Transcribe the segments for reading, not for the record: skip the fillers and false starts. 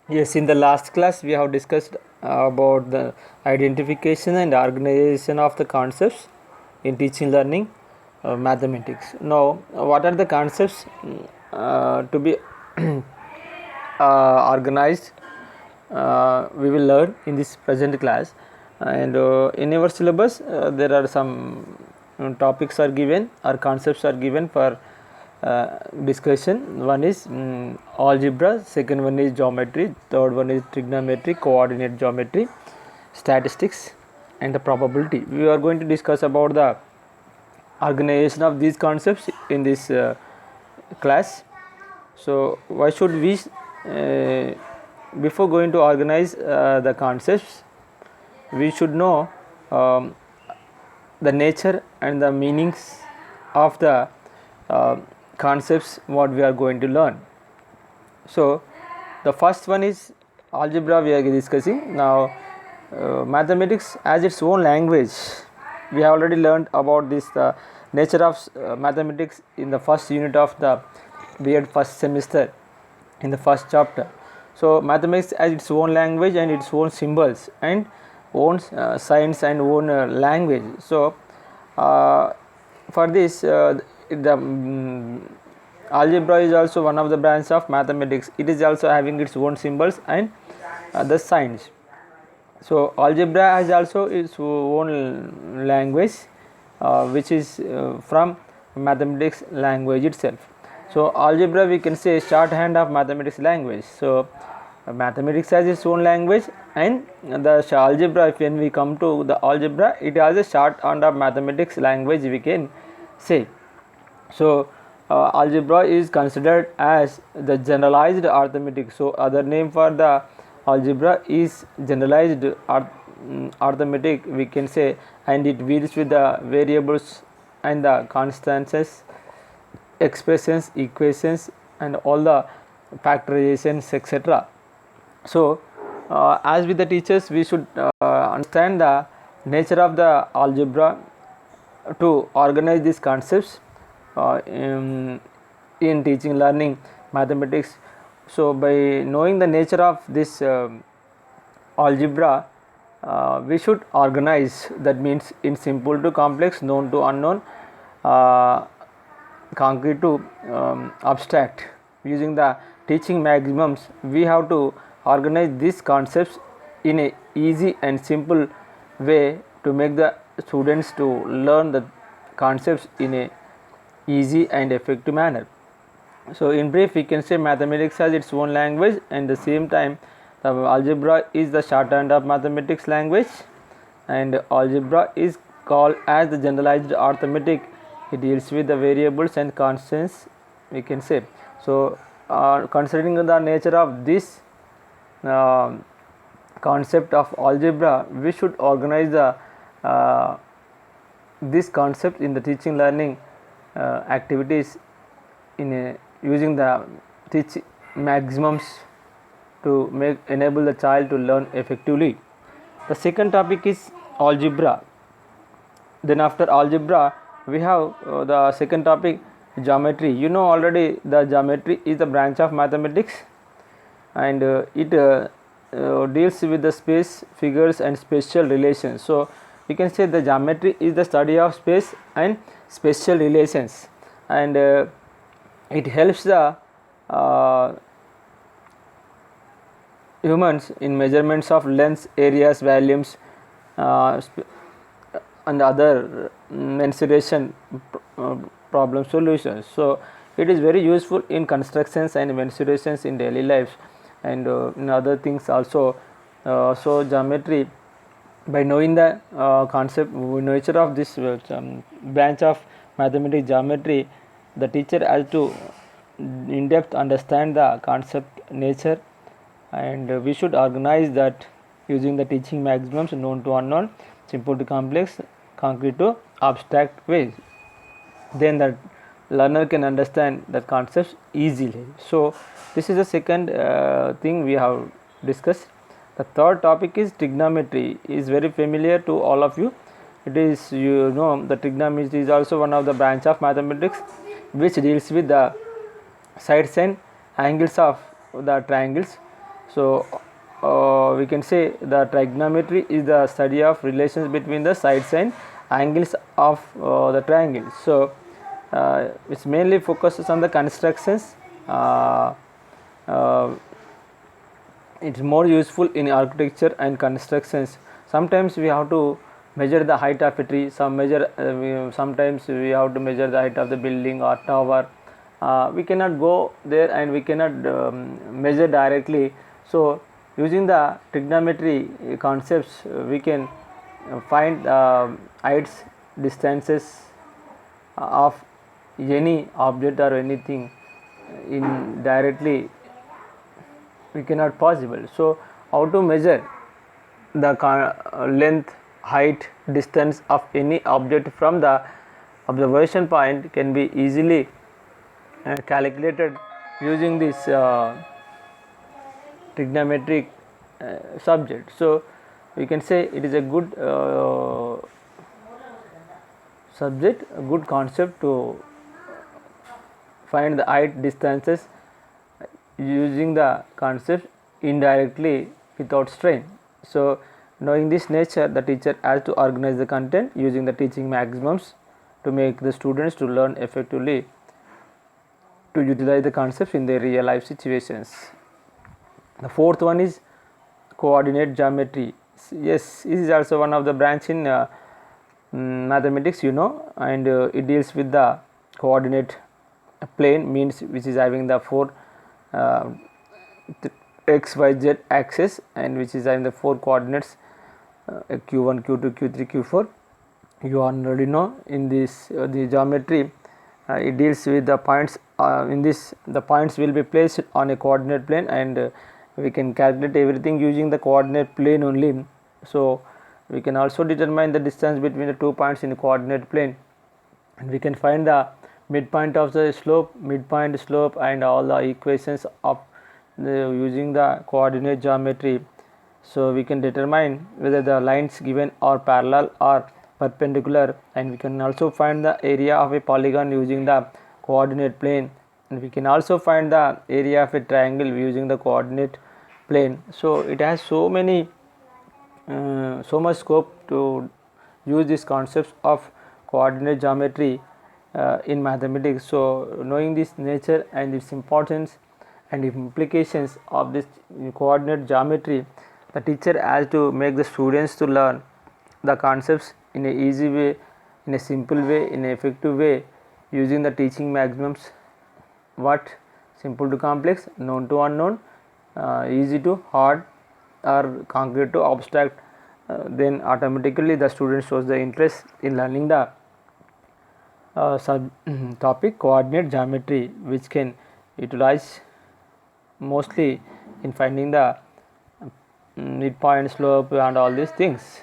Yes, in the last class we have discussed about the identification and organization of the concepts in teaching learning mathematics. Now, what are the concepts to be organized? We will learn in this present class, and in our syllabus there are some topics are given or concepts are given for discussion. One is algebra, second one is geometry, third one is trigonometry, coordinate geometry, statistics and the probability. We are going to discuss about the organization of these concepts in this class. So why should we before going to organize the concepts, we should know the nature and the meanings of the concepts what we are going to learn. So the first one is algebra we are discussing now. Mathematics as its own language, we have already learned about this nature of mathematics in the first unit of the B.Ed first semester in the first chapter. So mathematics as its own language and its own symbols and own science and own language. So for this the algebra is also one of the branch of mathematics. It is also having its own symbols and the signs. So algebra has also its own language which is from mathematics language itself. So algebra we can say shorthand of mathematics language. So mathematics has its own language, and the algebra, if when we come to the algebra, it has a shorthand of mathematics language we can say. So algebra is considered as the generalized arithmetic. So other name for the algebra is generalized arithmetic we can say, and it deals with the variables and the constants, expressions, equations and all the factorizations etc. So as with the teachers, we should understand the nature of the algebra to organize these concepts in teaching learning mathematics. So by knowing the nature of this algebra, we should organize, that means in simple to complex, known to unknown, concrete to abstract. Using the teaching maximums, we have to organize these concepts in a easy and simple way to make the students to learn the concepts in a easy and effective manner. So in brief, we can say mathematics has its own language, and at the same time the algebra is the shorthand of mathematics language, and algebra is called as the generalized arithmetic. It deals with the variables and constants we can say. So considering the nature of this concept of algebra, we should organize the this concept in the teaching learning activities in using the teach maximums to enable the child to learn effectively. The second topic is algebra. Then after algebra we have the second topic, geometry. You know already the geometry is the branch of mathematics, and it deals with the space, figures and spatial relations. So we can say the geometry is the study of space and spatial relations, and it helps the humans in measurements of lengths, areas, volumes and other mensuration problem solutions. So it is very useful in constructions and mensurations in daily life, and in other things also. So geometry, by knowing the concept nature of this branch of mathematics, geometry, the teacher has to in depth understand the concept nature, and we should organize that using the teaching maximums, known to unknown, simple to complex, concrete to abstract ways. Then the learner can understand the concepts easily. So this is the second thing we have discussed. The third topic is trigonometry. Is very familiar to all of you. It is, you know, the trigonometry is also one of the branch of mathematics which deals with the sides and angles of the triangles. So we can say the trigonometry is the study of relations between the sides and angles of the triangle. So it mainly focuses on the constructions. It's more useful in architecture and constructions. Sometimes we have to measure the height of a tree, sometimes we have to measure the height of the building or tower. We cannot go there and we cannot measure directly. So using the trigonometry concepts, we can find heights, distances of any object or anything in directly we cannot possible. So how to measure the length, height, distance of any object from the observation point can be easily calculated using this trigonometric subject. So we can say it is a good subject, a good concept to find the height, distances using the concept indirectly without strain. So knowing this nature, the teacher has to organize the content using the teaching maximums to make the students to learn effectively to utilize the concepts in their real life situations. The fourth one is coordinate geometry. Yes, this is also one of the branch in mathematics, and it deals with the coordinate plane, means which is having the four x, y, z axis, and which is having the four coordinates q1, q2, q3, q4. You already know in this the geometry it deals with the points. In this, the points will be placed on a coordinate plane, and we can calculate everything using the coordinate plane only. So we can also determine the distance between the 2 points in the coordinate plane, and we can find the midpoint of the slope, midpoint, slope, and all the equations of using the coordinate geometry. So we can determine whether the lines given are parallel or perpendicular, and we can also find the area of a polygon using the coordinate plane, and we can also find the area of a triangle using the coordinate plane. So it has so much scope to use these concepts of coordinate geometry in mathematics. So knowing this nature and its importance and implications of this coordinate geometry, the teacher has to make the students to learn the concepts in a easy way, in a simple way, in an effective way, using the teaching maximums. What? Simple to complex, known to unknown, easy to hard, or concrete to abstract. Then automatically the student shows the interest in learning the sub topic coordinate geometry, which can utilize mostly in finding the midpoint, slope, and all these things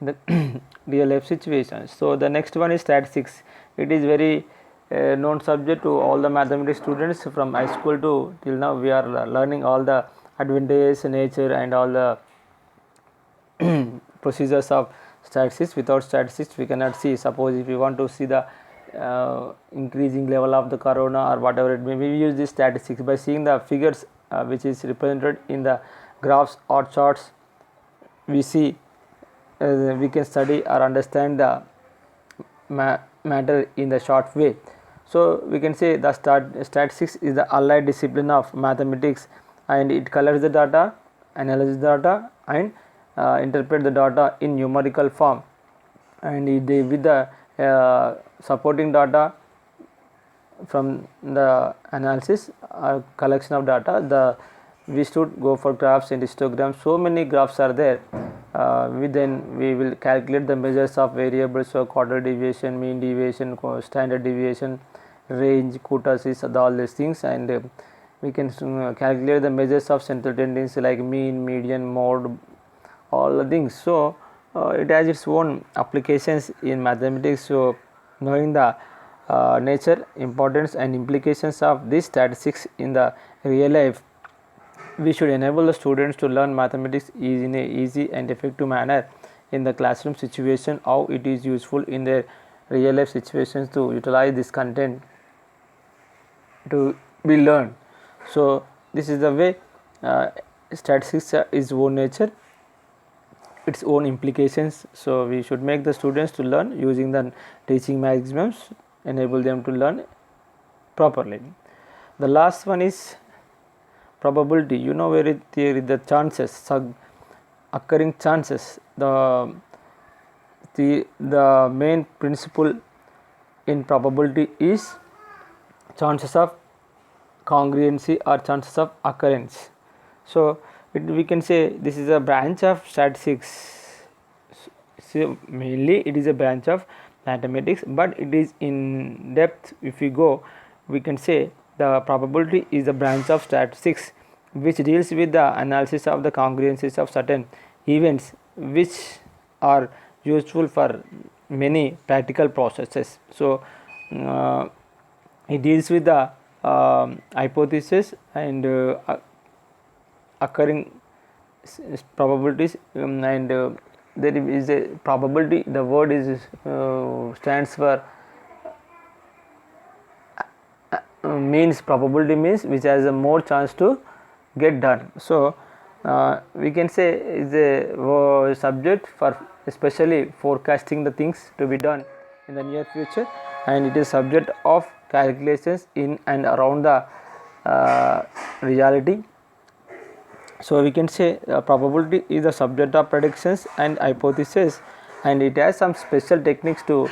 in the real life situations. So the next one is statistics. It is very known subject to all the mathematics students from high school to till now. We are learning all the advantages, nature, and all the procedures of statistics. Without statistics we cannot see. Suppose if we want to see the increasing level of the corona or whatever it may be, we use this statistics by seeing the figures which is represented in the graphs or charts. We see we can study or understand the matter in the short way. So we can say the statistics is the allied discipline of mathematics, and it collects the data, analyzes the data, and interpret the data in numerical form, and with the supporting data from the analysis or collection of data, we should go for graphs and histograms. So many graphs are there. We will calculate the measures of variables, so quarter deviation, mean deviation, standard deviation, range, kurtosis, all these things, and we can calculate the measures of central tendency like mean, median, mode, all the things. So it has its own applications in mathematics. So knowing the nature, importance, and implications of these statistics in the real life, we should enable the students to learn mathematics in a easy and effective manner in the classroom situation. How it is useful in their real life situations to utilize this content to be learned. So this is the way statistics is own nature, its own implications. So we should make the students to learn using the teaching maximums, enable them to learn properly. The last one is probability. You know, where the chances, occurring chances, the main principle in probability is chances of congruency or chances of occurrence. So we can say this is a branch of statistics. So mainly it is a branch of mathematics, but it is in depth. If we go, we can say the probability is a branch of statistics which deals with the analysis of the congruencies of certain events which are useful for many practical processes. So it deals with the hypothesis and occurring probabilities, and there is a probability. The word is stands for means, probability means which has a more chance to get done. So we can say is a subject for especially forecasting the things to be done in the near future, and it is subject of calculations in and around the reality. So we can say probability is the subject of predictions and hypothesis, and it has some special techniques to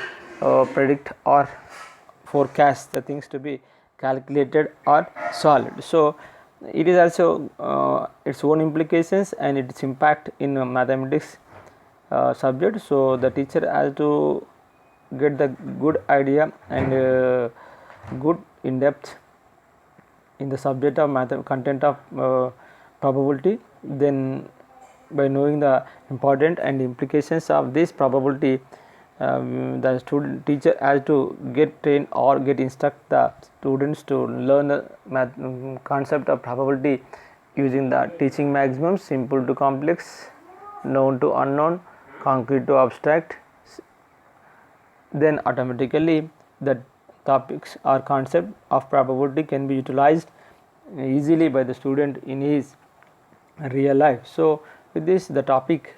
predict or forecast the things to be calculated or solved. So it is also its own implications and its impact in mathematics subject. So the teacher has to get the good idea and good in depth in the subject of content of probability. Then by knowing the important and implications of this probability, the student teacher has to get trained or get instruct the students to learn the concept of probability using the teaching maximums, simple to complex, known to unknown, concrete to abstract. Then automatically the topics or concept of probability can be utilized easily by the student in his real life. So with this, the topic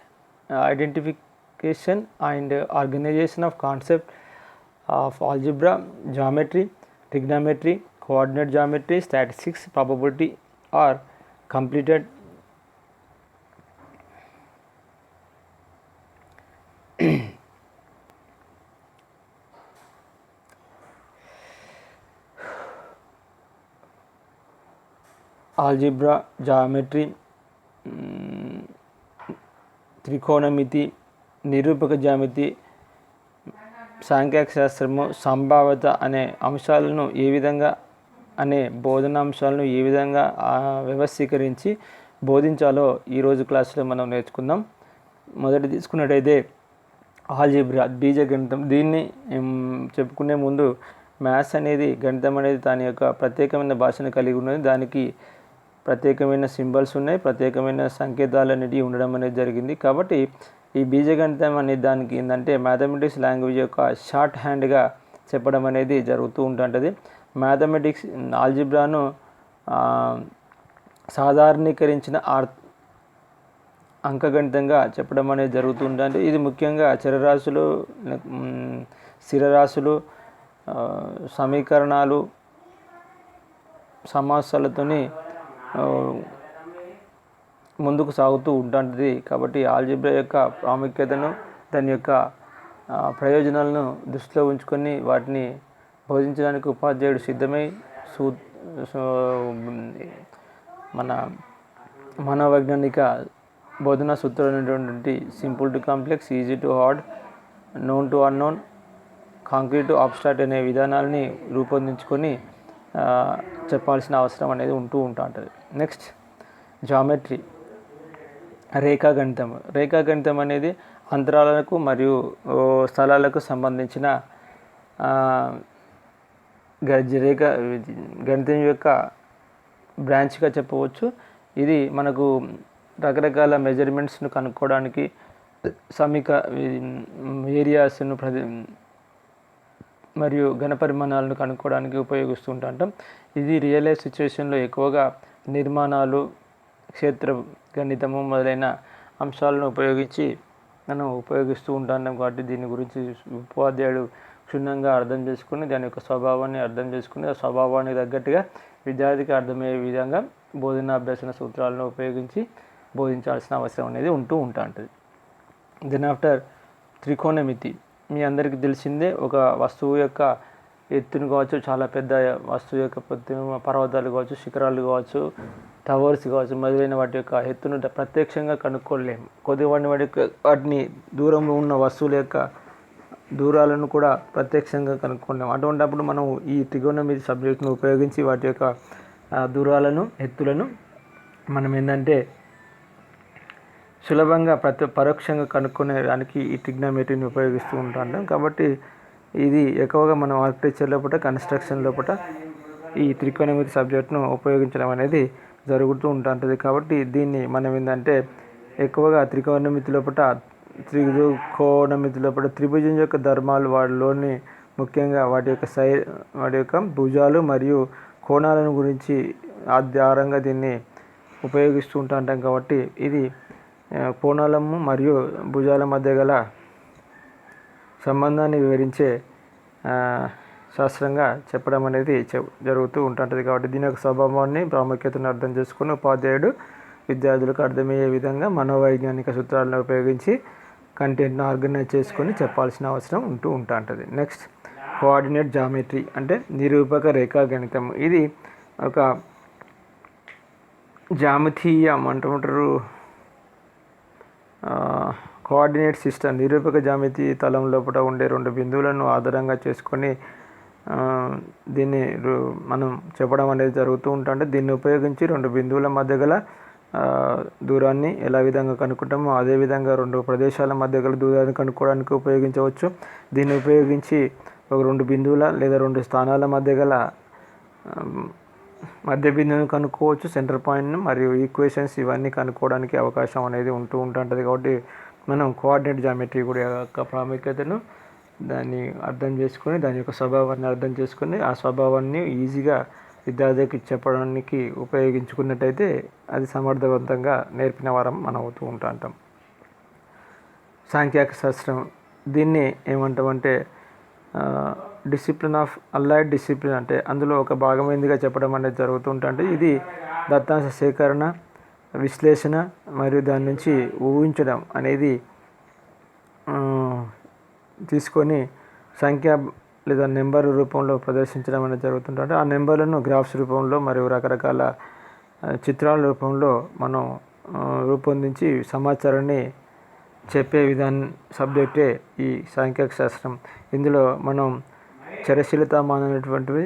identification and organization of concept of algebra, geometry, trigonometry, coordinate geometry, statistics, probability are completed. Algebra, geometry, త్రికోణమితి, నిరూపక జ్యామితి, సాంఖ్యశాస్త్రము, సంభావ్యత అనే అంశాలను ఏ విధంగా అనే బోధనాంశాలను ఏ విధంగా వ్యవస్థీకరించి బోధించాలో ఈరోజు క్లాసులో మనం నేర్చుకుందాం. మొదటి తీసుకున్నట్టయితే ఆల్జీబ్రా, బీజగణితం. దీన్ని చెప్పుకునే ముందు మ్యాథ్స్ అనేది, గణితం అనేది దాని యొక్క ప్రత్యేకమైన భాషను కలిగి ఉన్నది. దానికి ప్రత్యేకమైన సింబల్స్ ఉన్నాయి, ప్రత్యేకమైన సంకేతాలు అనేటివి ఉండడం అనేది జరిగింది. కాబట్టి ఈ బీజగణితం అనే దానికి ఏంటంటే మ్యాథమెటిక్స్ లాంగ్వేజ్ యొక్క షార్ట్ హ్యాండ్గా చెప్పడం అనేది జరుగుతూ ఉంటుంటుంది. మ్యాథమెటిక్స్ ఆల్జీబ్రాను సాధారణీకరించిన అంకగణితంగా చెప్పడం అనేది జరుగుతూ ఉంటుంది. ఇది ముఖ్యంగా చరరాశులు, స్థిరరాశులు, సమీకరణాలు, సమాసాలతోని ముందుకు సాగుతూ ఉంటుంది. కాబట్టి ఆల్జీబ్రా యొక్క ప్రాముఖ్యతను, దాని యొక్క ప్రయోజనాలను దృష్టిలో ఉంచుకొని వాటిని బోధించడానికి ఉపాధ్యాయుడు సిద్ధమై మన మనోవైజ్ఞానిక బోధనా సూత్రాలు అనేటువంటి simple to complex, easy to hard, known to unknown, concrete to abstract అనే విధానాలని రూపొందించుకొని చెప్పాల్సిన అవసరం అనేది ఉంటూ ఉంటుంది. Next geometry, రేఖాగణితం. రేఖాగణితం అనేది అంతరాలకు మరియు స్థలాలకు సంబంధించిన గణితం యొక్క బ్రాంచ్గా చెప్పవచ్చు. ఇది మనకు రకరకాల మెజర్మెంట్స్ను కనుక్కోవడానికి, ఏరియాస్ను మరియు ఘనపరిమాణాలను కనుక్కోవడానికి ఉపయోగిస్తూ ఉంటాం. ఇది రియల్ లైఫ్ సిచ్యువేషన్లో ఎక్కువగా నిర్మాణాలు, క్షేత్ర గణితము మొదలైన అంశాలను మనం ఉపయోగిస్తూ ఉంటాం కాబట్టి దీని గురించి ఉపాధ్యాయుడు క్షుణ్ణంగా అర్థం చేసుకుని దాని యొక్క స్వభావాన్ని అర్థం చేసుకుని ఆ స్వభావానికి తగ్గట్టుగా విద్యార్థికి అర్థమయ్యే విధంగా బోధనా అభ్యసన సూత్రాలను ఉపయోగించి బోధించాల్సిన అవసరం అనేది ఉంటుంది. Then after త్రికోణమితి. మీ అందరికీ తెలిసిందే, ఒక వస్తువు యొక్క ఎత్తును కావచ్చు, చాలా పెద్ద వస్తువు యొక్క పర్వతాలు కావచ్చు, శిఖరాలు కావచ్చు, టవర్స్ కావచ్చు, మొదలైన వాటి యొక్క ఎత్తును ప్రత్యక్షంగా కనుక్కోలేము. వాటిని దూరంలో ఉన్న వస్తువుల యొక్క దూరాలను కూడా ప్రత్యక్షంగా కనుక్కోలేము. అటువంటిప్పుడు మనం ఈ త్రికోణమితి సబ్జెక్ట్ను ఉపయోగించి వాటి యొక్క దూరాలను, ఎత్తులను మనం ఏంటంటే సులభంగా పరోక్షంగా కనుక్కునేదానికి ఈ ట్రిగ్నోమెట్రీని ఉపయోగిస్తూ ఉంటాం. కాబట్టి ఇది ఎక్కువగా మనం ఆర్కిటెక్చర్ లోపల, కన్స్ట్రక్షన్ లోపల ఈ త్రికోణమితి సబ్జెక్ట్ను ఉపయోగించడం అనేది జరుగుతూ ఉంటుంది. కాబట్టి దీన్ని మనం ఏంటంటే ఎక్కువగా త్రికోణమితి లోపల త్రిభుజం యొక్క ధర్మాలు, వాటిలోని ముఖ్యంగా వాటి యొక్క భుజాలు మరియు కోణాలను గురించి ఆధారంగా దీన్ని ఉపయోగిస్తూ ఉంటాం. కాబట్టి ఇది కోణాలము మరియు భుజాల మధ్య గల సంబంధాన్ని వివరించే శాస్త్రంగా చెప్పడం అనేది జరుగుతూ ఉంటుంది. కాబట్టి దీని యొక్క స్వభావాన్ని, ప్రాముఖ్యతను అర్థం చేసుకుని ఉపాధ్యాయుడు విద్యార్థులకు అర్థమయ్యే విధంగా మనోవైజ్ఞానిక సూత్రాలను ఉపయోగించి కంటెంట్ను ఆర్గనైజ్ చేసుకొని చెప్పాల్సిన అవసరం ఉంటుంది. నెక్స్ట్, కోఆర్డినేట్ జామెట్రీ అంటే నిరూపక రేఖా గణితం. ఇది ఒక జామితీయం అంటారు, కోఆర్డినేట్ సిస్టమ్. నిరూపక జామితి తలం లోపల ఉండే 2 బిందువులను ఆధారంగా చేసుకొని దీన్ని మనం చెప్పడం అనేది జరుగుతూ ఉంటుంది. దీన్ని ఉపయోగించి 2 బిందువుల మధ్య గల దూరాన్ని ఎలా విధంగా కనుక్కుంటామో అదేవిధంగా 2 ప్రదేశాల మధ్య గల దూరాన్ని కనుక్కోవడానికి ఉపయోగించవచ్చు. దీన్ని ఉపయోగించి ఒక 2 బిందువుల లేదా 2 స్థానాల మధ్య గల మధ్య బిందువును కనుక్కోవచ్చు, సెంటర్ పాయింట్ను మరియు ఈక్వేషన్స్ ఇవన్నీ కనుక్కోవడానికి అవకాశం అనేది ఉంటుంది. కాబట్టి మనం కోఆర్డినేట్ జామెట్రీ కూడా యొక్క ప్రాముఖ్యతను దాన్ని అర్థం చేసుకొని, దాని యొక్క స్వభావాన్ని అర్థం చేసుకొని ఆ స్వభావాన్ని ఈజీగా విద్యార్థికి చెప్పడానికి ఉపయోగించుకున్నట్టయితే అది సమర్థవంతంగా నేర్పిన వారం మనం అవుతూ ఉంటాం. సాంఖ్యక శాస్త్రం, దీన్ని ఏమంటామంటే డిసిప్లిన్ ఆఫ్ అలైడ్ డిసిప్లిన్, అంటే అందులో ఒక భాగమైనదిగా చెప్పడం అనేది జరుగుతూ ఉంటుంది. ఇది దత్తాంశ సేకరణ, విశ్లేషణ మరియు దాని నుంచి ఊహించడం అనేది తీసుకొని సంఖ్య లేదా నెంబర్ రూపంలో ప్రదర్శించడం అనేది జరుగుతుంటుంది. ఆ నెంబర్లను గ్రాఫ్స్ రూపంలో మరియు రకరకాల చిత్రాల రూపంలో మనం రూపొందించి సమాచారాన్ని చెప్పే సబ్జెక్టే ఈ సాంఖ్యక శాస్త్రం. ఇందులో మనం చరశీలత మానమైనటువంటివి,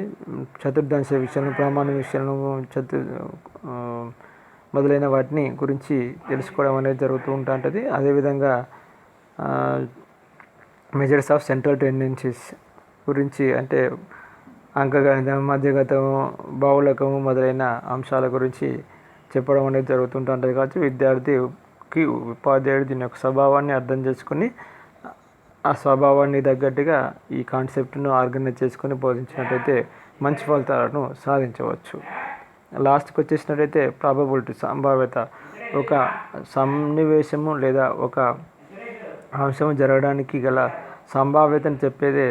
చతుర్థాంశ విషయాలను, ప్రమాణ విషయాలను, మొదలైన వాటిని గురించి తెలుసుకోవడం అనేది జరుగుతూ ఉంటుంది. అదేవిధంగా మెజర్స్ ఆఫ్ సెంట్రల్ టెండెన్సీస్ గురించి, అంటే అంకగణితం, మధ్యగతము, బహుళకము మొదలైన అంశాల గురించి చెప్పడం అనేది జరుగుతుంటుంది. కాబట్టి విద్యార్థికి ఉపాధ్యాయుడు దీని యొక్క స్వభావాన్ని అర్థం చేసుకుని ఆ స్వభావాన్ని తగ్గట్టుగా ఈ కాన్సెప్ట్ను ఆర్గనైజ్ చేసుకొని బోధించినట్టయితే మంచి ఫలితాలను సాధించవచ్చు. లాస్ట్కి వచ్చేసినట్టయితే ప్రాబబిలిటీ, సంభావ్యత. ఒక సన్నివేశము లేదా ఒక అంశం జరగడానికి గల సంభావ్యతను చెప్పేదే,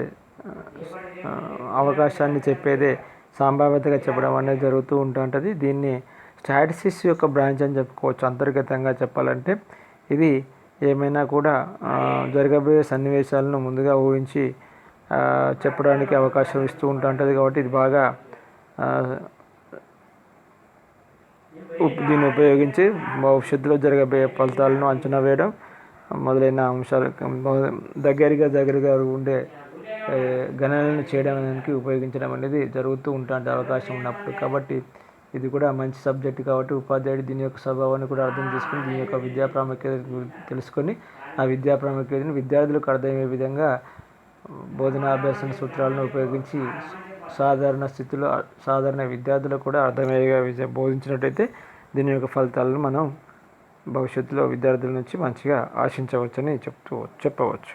అవకాశాన్ని చెప్పేదే సంభావ్యతగా చెప్పడం అనేది జరుగుతూ ఉంటుంది. దీన్ని స్టాటిస్టిక్స్ యొక్క బ్రాంచ్ అని చెప్పుకోవచ్చు. అంతర్గతంగా చెప్పాలంటే ఇది ఏమైనా కూడా జరగబోయే సన్నివేశాలను ముందుగా ఊహించి చెప్పడానికి అవకాశం ఇస్తూ ఉంటుంది. కాబట్టి ఇది బాగా దీన్ని ఉపయోగించి భవిష్యత్తులో జరగబోయే ఫలితాలను అంచనా వేయడం మొదలైన అంశాలు దగ్గరగా ఉండే గణనలను చేయడానికి ఉపయోగించడం అనేది జరుగుతూ ఉంటుంది అవకాశం ఉన్నప్పుడు. కాబట్టి ఇది కూడా మంచి సబ్జెక్ట్. కాబట్టి ఉపాధ్యాయుడు దీని యొక్క స్వభావాన్ని కూడా అర్థం చేసుకుని దీని యొక్క విద్యా ప్రాముఖ్యత తెలుసుకొని ఆ విద్యా ప్రాముఖ్యతను విద్యార్థులకు అర్థమయ్యే విధంగా బోధనా అభ్యాసన సూత్రాలను ఉపయోగించి సాధారణ విద్యార్థులకు కూడా అర్థమయ్యేగా బోధించినట్టయితే దీని యొక్క ఫలితాలను మనం భవిష్యత్తులో విద్యార్థుల నుంచి మంచిగా ఆశించవచ్చని చెప్పవచ్చు.